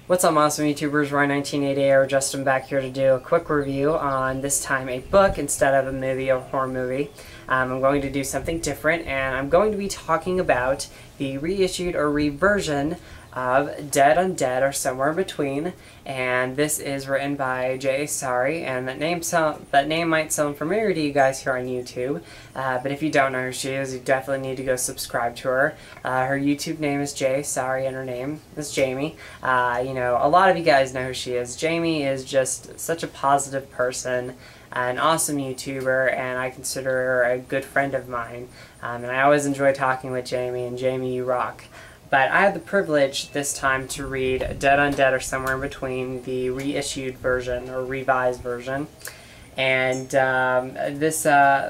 What's up, awesome YouTubers? Roy1988 or Justin back here to do a quick review on, this time, a book instead of a movie, a horror movie. I'm going to do something different, and I'm going to be talking about the reissued or reversion of Dead, Undead, or somewhere in between. And this is written by JASaare, and that name might sound familiar to you guys here on YouTube. But if you don't know who she is, you definitely need to go subscribe to her. Her YouTube name is JASaare, and her name is Jamie. You know, a lot of you guys know who she is. Jamie is just such a positive person, an awesome YouTuber, and I consider her a good friend of mine. And I always enjoy talking with Jamie, and Jamie, you rock. But I had the privilege this time to read Dead, Undead, or somewhere in between, the reissued version, or revised version. And this,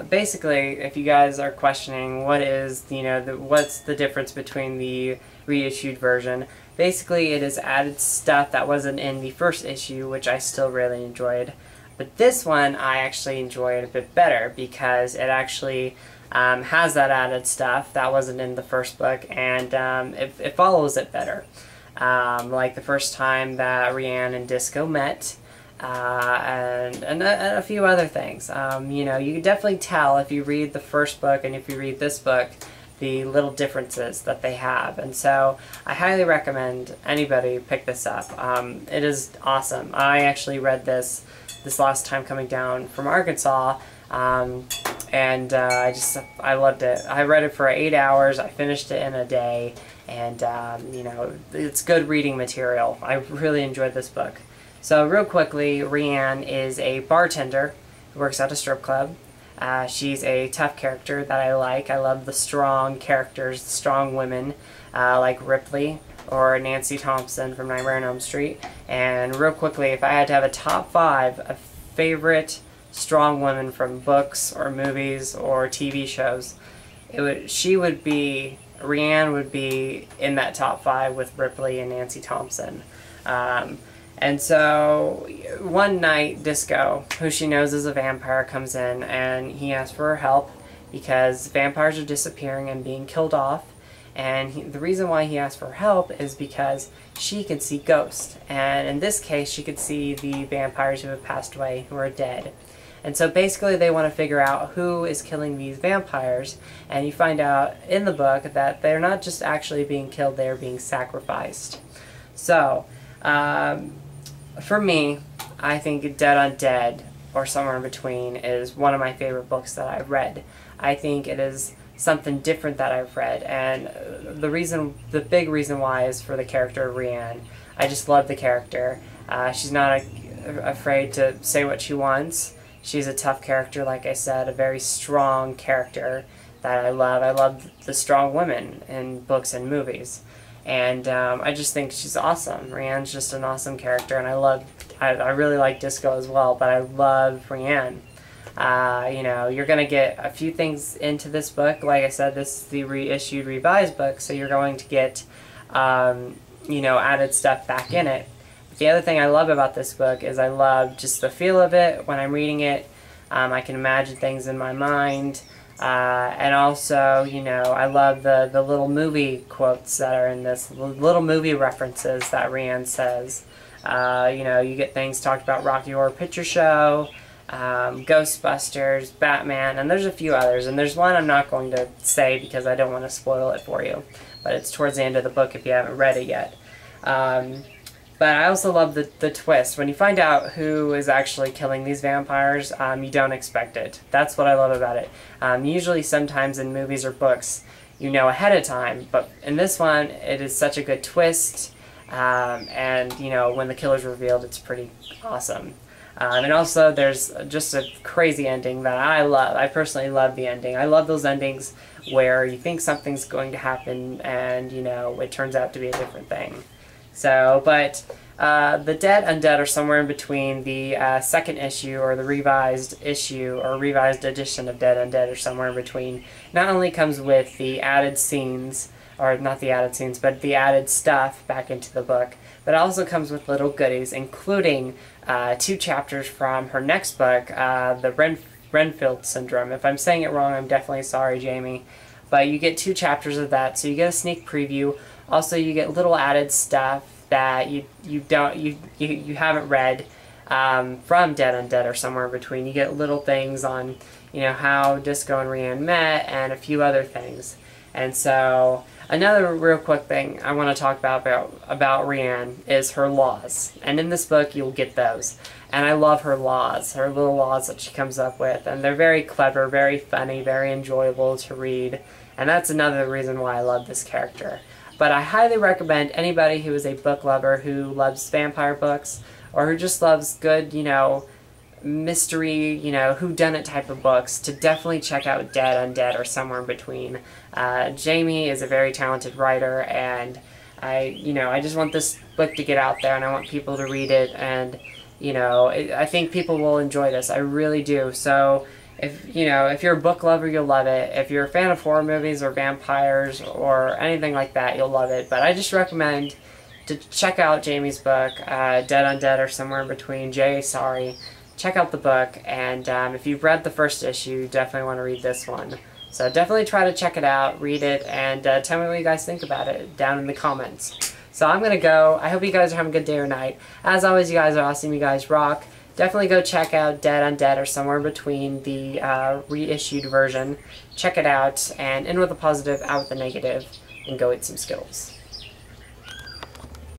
basically, if you guys are questioning what is, what's the difference between the reissued version, basically it has added stuff that wasn't in the first issue, which I still really enjoyed. But this one I actually enjoyed a bit better, because it actually has that added stuff that wasn't in the first book, and it follows it better. Like the first time that Rianne and Disco met, and a few other things. You know, you can definitely tell if you read the first book and if you read this book, the little differences that they have. And so I highly recommend anybody pick this up. It is awesome. I actually read this last time coming down from Arkansas, and I loved it. I read it for 8 hours. I finished it in a day, and you know, it's good reading material. I really enjoyed this book. So real quickly, Rianne is a bartender who works at a strip club. She's a tough character that I like. I love the strong characters, the strong women, like Ripley or Nancy Thompson from Nightmare on Elm Street. And real quickly, if I had to have a top 5 of favorite strong women from books or movies or TV shows, Rianne would be in that top 5 with Ripley and Nancy Thompson. And so one night, Disco, who she knows is a vampire, comes in, and he asks for her help because vampires are disappearing and being killed off. And the reason why he asks for help is because she can see ghosts. And in this case, she could see the vampires who have passed away, who are dead. And so basically they want to figure out who is killing these vampires. And you find out in the book that they're not just actually being killed, they're being sacrificed. So, for me, I think Dead, Undead, or somewhere in between, is one of my favorite books that I've read. I think it is something different that I've read, and the big reason why is for the character of Rianne. I just love the character. She's not afraid to say what she wants. She's a tough character, like I said, a very strong character that I love. I love the strong women in books and movies. And I just think she's awesome. Rianne's just an awesome character, and I really like Disco as well, but I love Rianne. You know, you're going to get a few things into this book. Like I said, this is the reissued, revised book, so you're going to get, you know, added stuff back in it. But the other thing I love about this book is I love just the feel of it. When I'm reading it, I can imagine things in my mind. And also, you know, I love the little movie quotes that are in this, little movie references that Rianne says. You know, you get things talked about Rocky Horror Picture Show, Ghostbusters, Batman, and there's a few others. And there's one I'm not going to say because I don't want to spoil it for you. But it's towards the end of the book if you haven't read it yet. But I also love the twist. When you find out who is actually killing these vampires, you don't expect it. That's what I love about it. Usually sometimes in movies or books, you know ahead of time, but in this one, it is such a good twist, and, you know, when the killer's revealed, it's pretty awesome. And also, there's just a crazy ending that I love. I personally love the ending. I love those endings where you think something's going to happen, and, you know, it turns out to be a different thing. So, but the Dead, Undead, are somewhere in between the second issue, or the revised issue, or revised edition of Dead, Undead, or somewhere in between. Not only comes with the added scenes, or not the added scenes, but the added stuff back into the book, but it also comes with little goodies, including 2 chapters from her next book, the Renfield Syndrome. If I'm saying it wrong, I'm definitely sorry, Jamie. But you get 2 chapters of that, so you get a sneak preview. Also, you get little added stuff that you haven't read from Dead Undead or somewhere in between. You get little things on, you know, how Disco and Rianne met and a few other things. And so another real quick thing I want to talk about Rianne is her laws. And in this book you'll get those. And I love her laws, her little laws that she comes up with. And they're very clever, very funny, very enjoyable to read. And that's another reason why I love this character. But I highly recommend anybody who is a book lover, who loves vampire books, or who just loves good, you know, mystery, you know, whodunit type of books, to definitely check out Dead Undead or somewhere in between. Jamie is a very talented writer, and I just want this book to get out there, and I want people to read it, and, you know, I think people will enjoy this. I really do. So if you're a book lover, you'll love it. If you're a fan of horror movies or vampires or anything like that, you'll love it. But I just recommend to check out Jamie's book, Dead Undead or somewhere in between, JASaare. Check out the book, and if you've read the first issue, you definitely want to read this one. So definitely try to check it out, read it, and tell me what you guys think about it down in the comments. So I'm going to go. I hope you guys are having a good day or night. As always, you guys are awesome. You guys rock. Definitely go check out Dead Undead or somewhere in between, the reissued version. Check it out, and in with the positive, out with the negative, and go eat some Skittles.